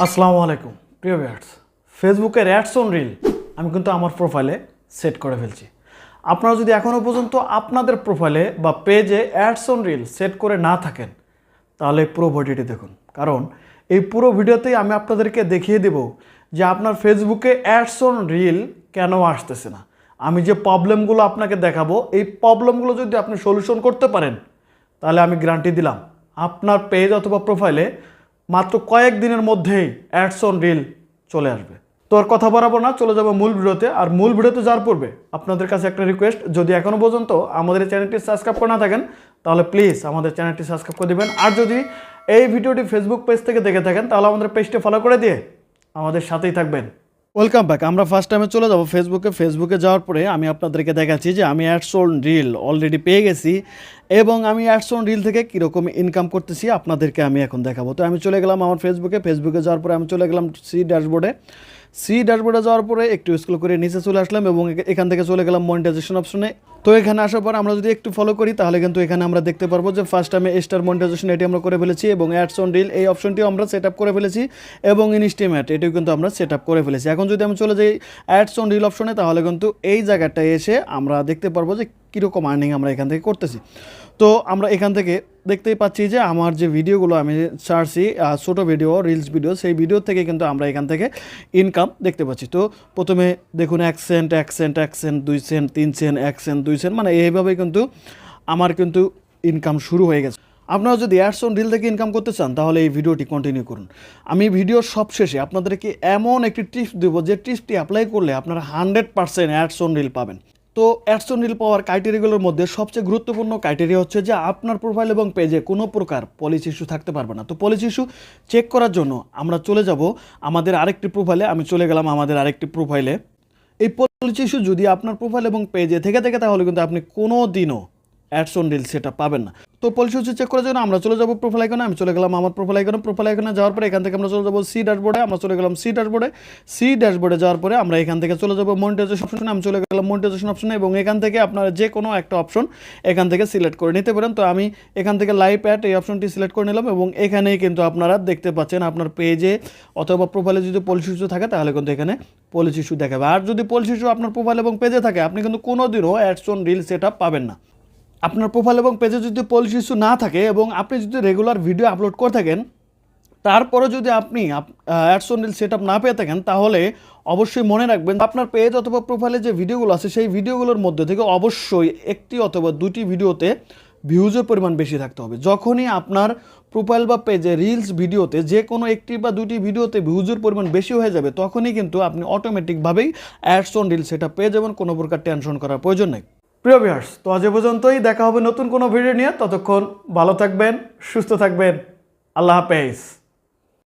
আসসালামু আলাইকুম প্রিয় ভিউয়ার্স, ফেসবুকের অ্যাডস অন রিল আমি কিন্তু আমার প্রোফাইলে সেট করে ফেলছি। আপনারা যদি এখনও পর্যন্ত আপনাদের প্রোফাইলে বা পেজে অ্যাডস অন রিল সেট করে না থাকেন তাহলে পুরো ভিডিওটি দেখুন, কারণ এই পুরো ভিডিওতেই আমি আপনাদেরকে দেখিয়ে দেব যে আপনার ফেসবুকে অ্যাডস অন রিল কেন আসতেছে না। আমি যে প্রবলেমগুলো আপনাকে দেখাবো, এই প্রবলেমগুলো যদি আপনি সলিউশন করতে পারেন তাহলে আমি গ্যারান্টি দিলাম আপনার পেজ অথবা প্রোফাইলে মাত্র কয়েক দিনের মধ্যেই অ্যাডস অন রিল চলে আসবে। তো আর কথা বাড়াবো না, চলে যাবো মূল ভিডিওতে। আর মূল ভিডিওতে যাওয়ার পূর্বে আপনাদের কাছে একটা রিকোয়েস্ট, যদি এখনও পর্যন্ত আমাদের এই চ্যানেলটি সাবস্ক্রাইব করে না থাকেন তাহলে প্লিজ আমাদের চ্যানেলটি সাবস্ক্রাইব করে দেবেন। আর যদি এই ভিডিওটি ফেসবুক পেজ থেকে দেখে থাকেন তাহলে আমাদের পেজটি ফলো করে দিয়ে আমাদের সাথেই থাকবেন। Welcome back. আমরা ফার্স্ট টাইমে চলে যাব ফেসবুকে যাওয়ার পরে আমি আপনাদেরকে দেখাচ্ছি যে আমি অ্যাডস অন রিল অলরেডি পেয়ে গেছি এবং আমি অ্যাডস অন রিল থেকে কীরকম ইনকাম করতেছি আপনাদেরকে আমি এখন দেখাবো। তো আমি চলে গেলাম আমার ফেসবুকে যাওয়ার পরে আমি চলে গেলাম সি ড্যাশবোর্ডে যাওয়ার পরে একটু স্ক্রল করে নিচে চলে আসলাম এবং এখান থেকে চলে গেলাম মনিটাইজেশন অপশনে। তো এখানে আসার পর আমরা যদি একটু ফলো করি তাহলে কিন্তু এখানে আমরা দেখতে পারবো যে ফার্স্ট টাইমে স্টার মনিটাইজেশন এটি আমরা করে ফেলেছি এবং অ্যাডস অন রিল এই অপশনটিও আমরা সেট আপ করে ফেলেছি এবং ইনস্টিমেট এটিও কিন্তু আমরা সেট আপ করে ফেলেছি। এখন যদি আমি চলে যাই অ্যাডস অন রিল অপশনে তাহলে কিন্তু এই জায়গাটায় এসে আমরা দেখতে পারবো যে কীরকম আর্নিং আমরা এখান থেকে করতেছি। তো আমরা এখান থেকে দেখতেই পাচ্ছি যে আমার যে ভিডিওগুলো আমি ছাড়ছি ছোটো ভিডিও রিলস ভিডিও, সেই ভিডিও থেকে কিন্তু আমরা এখান থেকে ইনকাম দেখতে পাচ্ছি। তো প্রথমে দেখুন 1 cent 2 cent 3 cent 1 cent 2 cent, মানে এইভাবেই কিন্তু আমার কিন্তু ইনকাম শুরু হয়ে গেছে। আপনারা যদি অ্যাডস অন রিল থেকে ইনকাম করতে চান তাহলে এই ভিডিওটি কন্টিনিউ করুন। আমি ভিডিওর সবশেষে আপনাদেরকে এমন একটি টিপস দেবো যে টিপসটি অ্যাপ্লাই করলে আপনারা 100% অ্যাডস অন রিল পাবেন। তো অ্যাডস অন রিল পাওয়ার ক্রাইটেরিয়াগুলোর মধ্যে সবচেয়ে গুরুত্বপূর্ণ ক্রাইটেরিয়া হচ্ছে যে আপনার প্রোফাইল এবং পেজে কোনো প্রকার পলিসি ইস্যু থাকতে পারবে না। তো পলিসি ইস্যু চেক করার জন্য আমরা চলে যাব আমাদের আরেকটি প্রোফাইলে। আমি চলে গেলাম আমাদের আরেকটি প্রোফাইলে। এই পলিসি ইস্যু যদি আপনার প্রোফাইল এবং পেজে থেকে থাকে তাহলে কিন্তু আপনি কোনো দিনও অ্যাডস অন রিল সেটা পাবেন না। তো পলিসি ইস্যু চেক করার জন্য আমরা চলে যাব প্রোফাইল আইকনে। আমি চলে গেলাম আমার প্রোফাইল আইকনে যাওয়ার পরে এখান থেকে আমরা চলে যাব সি ড্যাশবোর্ডে। আমরা চলে গেলাম সি ড্যাশবোর্ডে যাওয়ার পরে আমরা এখান থেকে চলে যাব মনিটাইজেশন অপশনে। আমি চলে গেলাম মনিটাইজেশন অপশনে এবং এখান থেকে আপনারা যে কোনো একটা অপশন এখান থেকে সিলেক্ট করে নিতে পারেন। তো আমি এখান থেকে লাইভ অ্যাড এই অপশনটি সিলেক্ট করে নিলাম এবং এখানেই কিন্তু আপনারা দেখতে পাচ্ছেন আপনার পেজে অথবা প্রোফাইলে যদি পলিসি ইস্যু থাকে তাহলে কিন্তু এখানে পলিসি ইস্যু দেখাবে। আর যদি পলিসি ইস্যু আপনার প্রোফাইল এবং পেজে থাকে আপনি কিন্তু কোনোদিনও ads on reel set up পাবেন না। আপনার প্রোফাইল এবং পেজে যদি পলিসি ইস্যু না থাকে এবং আপনি যদি রেগুলার ভিডিও আপলোড করে থাকেন তারপরে যদি আপনি ads on reel set up না পেয়ে থাকেন তাহলে অবশ্যই মনে রাখবেন আপনার পেজ অথবা প্রোফাইলে যে ভিডিওগুলো আছে সেই ভিডিওগুলোর মধ্যে থেকে অবশ্যই একটি অথবা দুটি ভিডিওতে ভিউজের পরিমাণ বেশি থাকতে হবে। যখনই আপনার প্রোফাইল বা পেজে রিলস ভিডিওতে যে কোনো একটি বা দুটি ভিডিওতে ভিউজের পরিমাণ বেশি হয়ে যাবে তখনই কিন্তু আপনি অটোমেটিকভাবেই ads on reel set up পেয়ে যাবেন, কোনো প্রকার টেনশন করার প্রয়োজন নেই। প্রিয় ভিউয়ার্স, তো আজ পর্যন্তই, দেখা হবে নতুন কোনো ভিডিও নিয়ে। ততক্ষণ ভালো থাকবেন, সুস্থ থাকবেন, আল্লাহ হাফেজ।